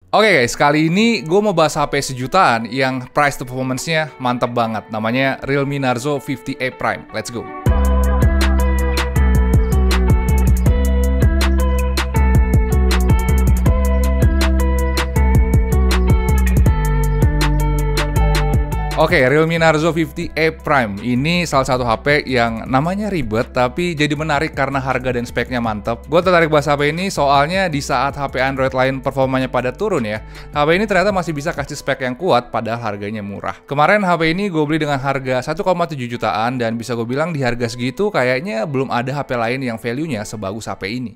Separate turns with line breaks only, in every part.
Oke guys, kali ini gue mau bahas HP sejutaan yang price to performance-nya mantep banget. Namanya Realme Narzo 50A Prime. Let's go. Oke, Realme Narzo 50A Prime ini salah satu HP yang namanya ribet tapi jadi menarik karena harga dan speknya mantep. Gue tertarik bahas HP ini soalnya di saat HP Android lain performanya pada turun ya, HP ini ternyata masih bisa kasih spek yang kuat padahal harganya murah. Kemarin HP ini gue beli dengan harga 1,7 jutaan dan bisa gue bilang di harga segitu kayaknya belum ada HP lain yang value-nya sebagus HP ini.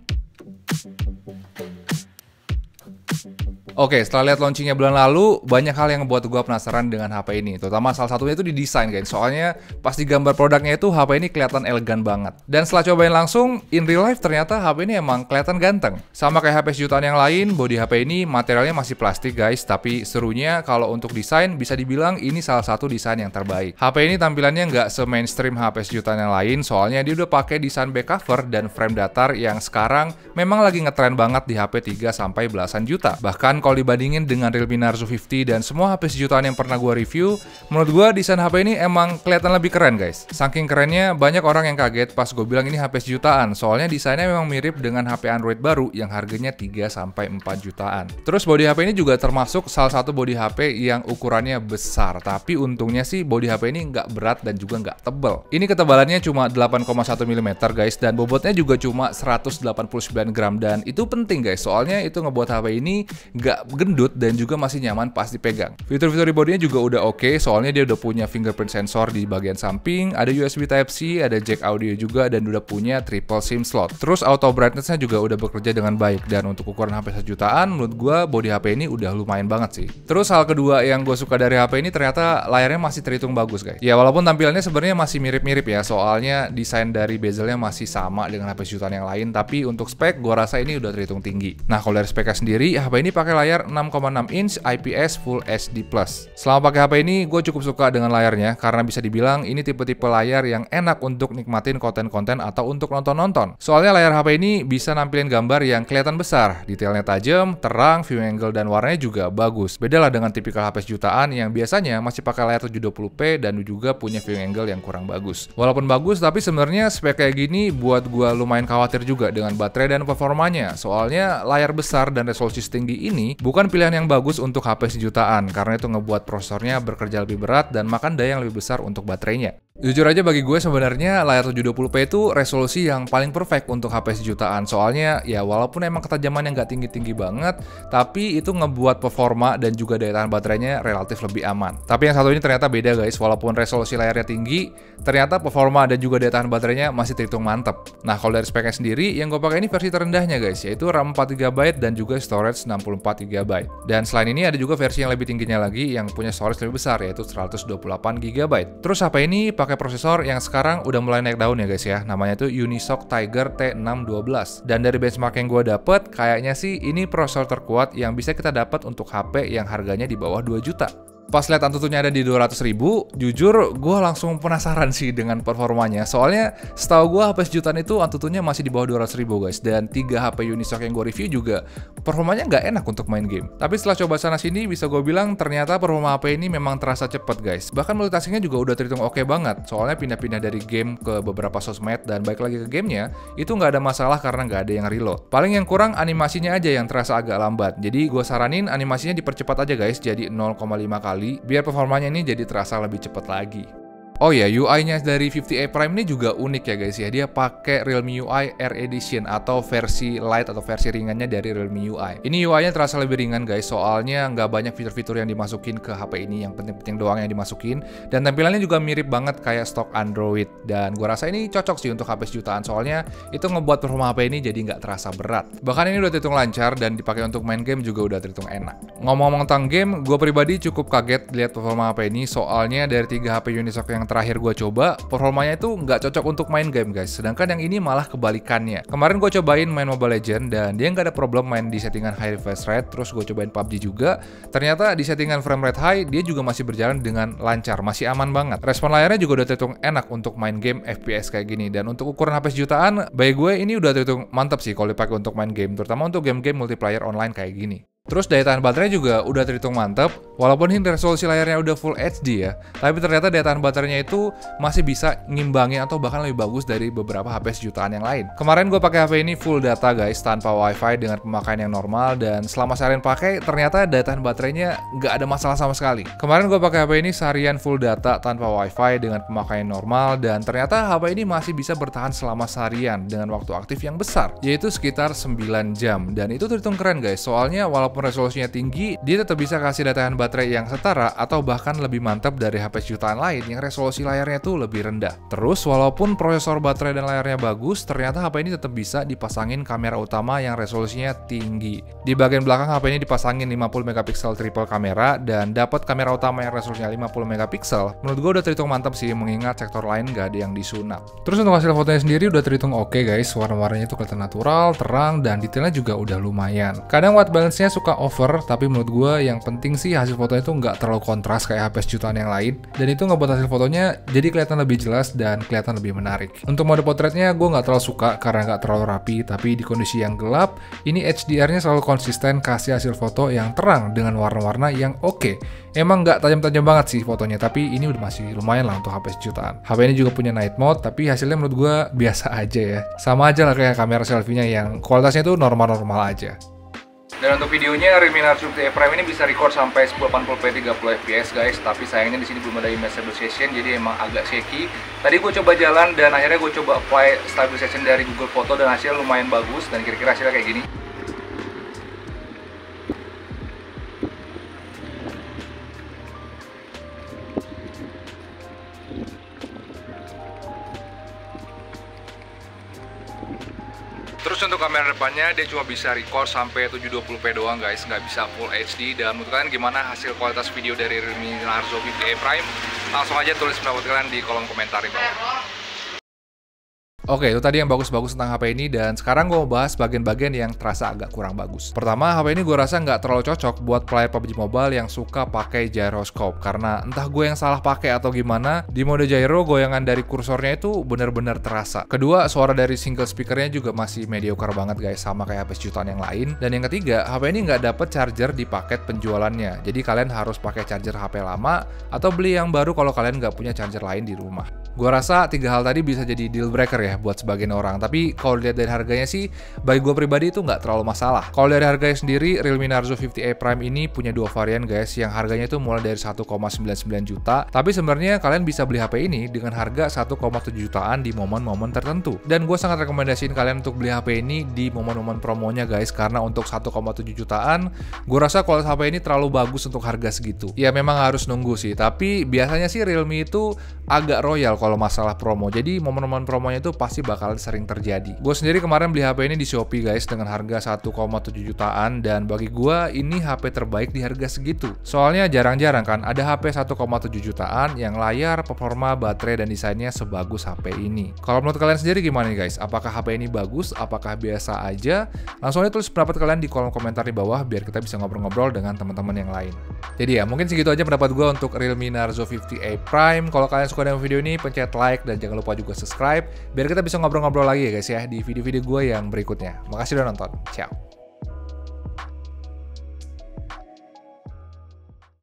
Oke, setelah lihat launchingnya bulan lalu, banyak hal yang membuat gue penasaran dengan HP ini. Terutama salah satunya itu di desain, guys. Soalnya pas di gambar produknya itu HP ini kelihatan elegan banget. Dan setelah cobain langsung, in real life ternyata HP ini emang kelihatan ganteng. Sama kayak HP sejutaan yang lain, bodi HP ini materialnya masih plastik, guys. Tapi serunya kalau untuk desain bisa dibilang ini salah satu desain yang terbaik. HP ini tampilannya nggak se-mainstream HP sejutaan yang lain, soalnya dia udah pakai desain back cover dan frame datar yang sekarang memang lagi ngetren banget di HP 3 sampai belasan juta. Bahkan kalau dibandingin dengan Realme Narzo 50 dan semua HP sejutaan yang pernah gue review, menurut gue desain HP ini emang kelihatan lebih keren, guys. Saking kerennya, banyak orang yang kaget pas gue bilang ini HP sejutaan, soalnya desainnya memang mirip dengan HP Android baru yang harganya 3 sampai 4 jutaan. Terus bodi HP ini juga termasuk salah satu bodi HP yang ukurannya besar, tapi untungnya sih bodi HP ini nggak berat dan juga nggak tebel. Ini ketebalannya cuma 8,1 mm, guys, dan bobotnya juga cuma 189 gram, dan itu penting, guys, soalnya itu ngebuat HP ini nggak gendut dan juga masih nyaman pas dipegang. Fitur-fitur di bodinya juga udah oke, soalnya dia udah punya fingerprint sensor di bagian samping, ada USB Type-C, ada jack audio juga, dan udah punya triple SIM slot. Terus auto brightness-nya juga udah bekerja dengan baik, dan untuk ukuran HP sejutaan, menurut gua bodi HP ini udah lumayan banget sih. Terus hal kedua yang gue suka dari HP ini ternyata layarnya masih terhitung bagus, guys. Ya walaupun tampilannya sebenarnya masih mirip-mirip ya, soalnya desain dari bezelnya masih sama dengan HP sejutaan yang lain, tapi untuk spek gua rasa ini udah terhitung tinggi. Nah, kalau dari speknya sendiri, HP ini pakai layar 6,6 inch IPS Full HD+. Selama pakai HP ini, gue cukup suka dengan layarnya karena bisa dibilang ini tipe-tipe layar yang enak untuk nikmatin konten-konten atau untuk nonton-nonton. Soalnya layar HP ini bisa nampilin gambar yang kelihatan besar, detailnya tajam, terang, view angle dan warnanya juga bagus. Beda lah dengan tipikal HP sejutaan yang biasanya masih pakai layar 720p dan juga punya view angle yang kurang bagus. Walaupun bagus, tapi sebenarnya spek kayak gini buat gue lumayan khawatir juga dengan baterai dan performanya. Soalnya layar besar dan resolusi setinggi ini bukan pilihan yang bagus untuk HP sejutaan karena itu ngebuat prosesornya bekerja lebih berat dan makan daya yang lebih besar untuk baterainya. Jujur aja bagi gue sebenarnya layar 720p itu resolusi yang paling perfect untuk HP sejutaan, soalnya ya walaupun emang ketajamannya nggak tinggi-tinggi banget, tapi itu ngebuat performa dan juga daya tahan baterainya relatif lebih aman. Tapi yang satu ini ternyata beda, guys, walaupun resolusi layarnya tinggi, ternyata performa dan juga daya tahan baterainya masih terhitung mantep. Nah, kalau dari speknya sendiri, yang gue pakai ini versi terendahnya, guys, yaitu RAM 4GB dan juga storage 64GB. Dan selain ini ada juga versi yang lebih tingginya lagi yang punya storage lebih besar, yaitu 128GB. Terus HP ini pakai prosesor yang sekarang udah mulai naik daun ya, guys ya. Namanya itu Unisoc Tiger T612. Dan dari benchmark yang gue dapet, kayaknya sih ini prosesor terkuat yang bisa kita dapat untuk HP yang harganya di bawah 2 juta. Pas lihat Antutunya ada di 200.000, jujur gue langsung penasaran sih dengan performanya. Soalnya setahu gue HP sejutaan itu Antutunya masih di bawah 200.000, guys. Dan 3 HP Unisoc yang gue review juga performanya nggak enak untuk main game. Tapi setelah coba sana sini bisa gue bilang ternyata performa HP ini memang terasa cepet, guys. Bahkan multitaskingnya juga udah terhitung oke banget. Soalnya pindah-pindah dari game ke beberapa sosmed dan balik lagi ke gamenya itu nggak ada masalah karena nggak ada yang reload. Paling yang kurang animasinya aja yang terasa agak lambat. Jadi gue saranin animasinya dipercepat aja, guys, jadi 0,5 kali biar performanya ini jadi terasa lebih cepat lagi. Oh ya, UI-nya dari 50A Prime ini juga unik ya, guys ya. Dia pakai Realme UI Air Edition atau versi light atau versi ringannya dari Realme UI. Ini UI-nya terasa lebih ringan, guys, soalnya nggak banyak fitur-fitur yang dimasukin ke HP ini, yang penting-penting doang yang dimasukin. Dan tampilannya juga mirip banget kayak stok Android. Dan gua rasa ini cocok sih untuk HP sejutaan, soalnya itu ngebuat performa HP ini jadi nggak terasa berat. Bahkan ini udah terhitung lancar dan dipakai untuk main game juga udah terhitung enak. Ngomong-ngomong tentang game, gue pribadi cukup kaget lihat performa HP ini, soalnya dari 3 HP Unisoc yang terakhir gue coba, performanya itu nggak cocok untuk main game, guys. Sedangkan yang ini malah kebalikannya. Kemarin gue cobain main Mobile Legends dan dia nggak ada problem main di settingan high refresh rate. Terus gue cobain PUBG juga. Ternyata di settingan frame rate high dia juga masih berjalan dengan lancar, masih aman banget. Respon layarnya juga udah terhitung enak untuk main game FPS kayak gini. Dan untuk ukuran HP sejutaan, bagi gue ini udah terhitung mantap sih kalau dipakai untuk main game, terutama untuk game-game multiplayer online kayak gini. Terus daya tahan baterainya juga udah terhitung mantap, walaupun ini resolusi layarnya udah Full HD ya, tapi ternyata daya tahan baterainya itu masih bisa ngimbangin atau bahkan lebih bagus dari beberapa HP sejutaan yang lain. Kemarin gue pakai HP ini full data guys, tanpa WiFi dengan pemakaian yang normal, dan selama seharian pakai ternyata daya tahan baterainya nggak ada masalah sama sekali. Kemarin gue pakai HP ini seharian full data tanpa WiFi dengan pemakaian normal, dan ternyata HP ini masih bisa bertahan selama seharian dengan waktu aktif yang besar, yaitu sekitar 9 jam, dan itu terhitung keren guys, soalnya walaupun resolusinya tinggi, dia tetap bisa kasih daya tahan baterai yang setara atau bahkan lebih mantap dari HP jutaan lain yang resolusi layarnya tuh lebih rendah. Terus walaupun prosesor baterai dan layarnya bagus, ternyata HP ini tetap bisa dipasangin kamera utama yang resolusinya tinggi. Di bagian belakang HP ini dipasangin 50 megapiksel triple kamera dan dapat kamera utama yang resolusinya 50 megapiksel. Menurut gue udah terhitung mantap sih, mengingat sektor lain gak ada yang disunat. Terus untuk hasil fotonya sendiri udah terhitung oke guys, warna-warnanya tuh kelihatan natural, terang, dan detailnya juga udah lumayan. Kadang white balance-nya suka over, tapi menurut gue yang penting sih hasil fotonya itu nggak terlalu kontras kayak HP sejutaan yang lain, dan itu ngebuat hasil fotonya jadi kelihatan lebih jelas dan kelihatan lebih menarik. Untuk mode potretnya gue nggak terlalu suka karena nggak terlalu rapi, tapi di kondisi yang gelap, ini HDR-nya selalu konsisten kasih hasil foto yang terang dengan warna-warna yang oke. Emang nggak tajam-tajam banget sih fotonya, tapi ini udah masih lumayan lah untuk HP sejutaan. HP ini juga punya night mode, tapi hasilnya menurut gue biasa aja ya. Sama aja lah kayak kamera selfie-nya yang kualitasnya tuh normal-normal aja. Dan untuk videonya, Realme Narzo 50A Prime ini bisa record sampai 1080p 30fps guys, tapi sayangnya di sini belum ada image stabilization, jadi emang agak shaky. Tadi gue coba jalan dan akhirnya gue coba apply stabilization dari Google Photo dan hasilnya lumayan bagus, dan kira-kira hasilnya kayak gini. Terus untuk kamera depannya dia cuma bisa record sampai 720p doang guys, nggak bisa Full HD. Dan menurut kalian gimana hasil kualitas video dari Realme Narzo 50A Prime? Langsung aja tulis pendapat kalian di kolom komentar di bawah. Oke, itu tadi yang bagus-bagus tentang HP ini, dan sekarang gue mau bahas bagian-bagian yang terasa agak kurang bagus. Pertama, HP ini gue rasa nggak terlalu cocok buat player PUBG Mobile yang suka pakai gyroscope, karena entah gue yang salah pakai atau gimana, di mode gyro goyangan dari kursornya itu bener-bener terasa. Kedua, suara dari single speakernya juga masih mediocre banget guys, sama kayak HP sejutaan yang lain. Dan yang ketiga, HP ini nggak dapet charger di paket penjualannya, jadi kalian harus pakai charger HP lama atau beli yang baru kalau kalian nggak punya charger lain di rumah. Gue rasa tiga hal tadi bisa jadi deal breaker ya buat sebagian orang, tapi kalau dilihat dari harganya sih, bagi gue pribadi itu nggak terlalu masalah. Kalau dari harganya sendiri, Realme Narzo 50A Prime ini punya dua varian guys, yang harganya itu mulai dari 1,99 juta, tapi sebenarnya kalian bisa beli HP ini dengan harga 1,7 jutaan di momen-momen tertentu. Dan gue sangat rekomendasiin kalian untuk beli HP ini di momen-momen promonya guys, karena untuk 1,7 jutaan, gue rasa kualitas HP ini terlalu bagus untuk harga segitu. Ya memang harus nunggu sih, tapi biasanya sih Realme itu agak royal kalau masalah promo, jadi momen-momen promonya itu pasti bakal sering terjadi. Gue sendiri kemarin beli HP ini di Shopee guys dengan harga 1,7 jutaan, dan bagi gue ini HP terbaik di harga segitu. Soalnya jarang-jarang kan ada HP 1,7 jutaan yang layar, performa, baterai, dan desainnya sebagus HP ini. Kalau menurut kalian sendiri gimana nih guys? Apakah HP ini bagus? Apakah biasa aja? Langsung aja tulis pendapat kalian di kolom komentar di bawah biar kita bisa ngobrol-ngobrol dengan teman-teman yang lain. Jadi ya mungkin segitu aja pendapat gue untuk Realme Narzo 50A Prime. Kalau kalian suka dengan video ini, pencet like dan jangan lupa juga subscribe biar kita bisa ngobrol-ngobrol lagi ya guys ya di video-video gue yang berikutnya. Makasih udah nonton. Ciao.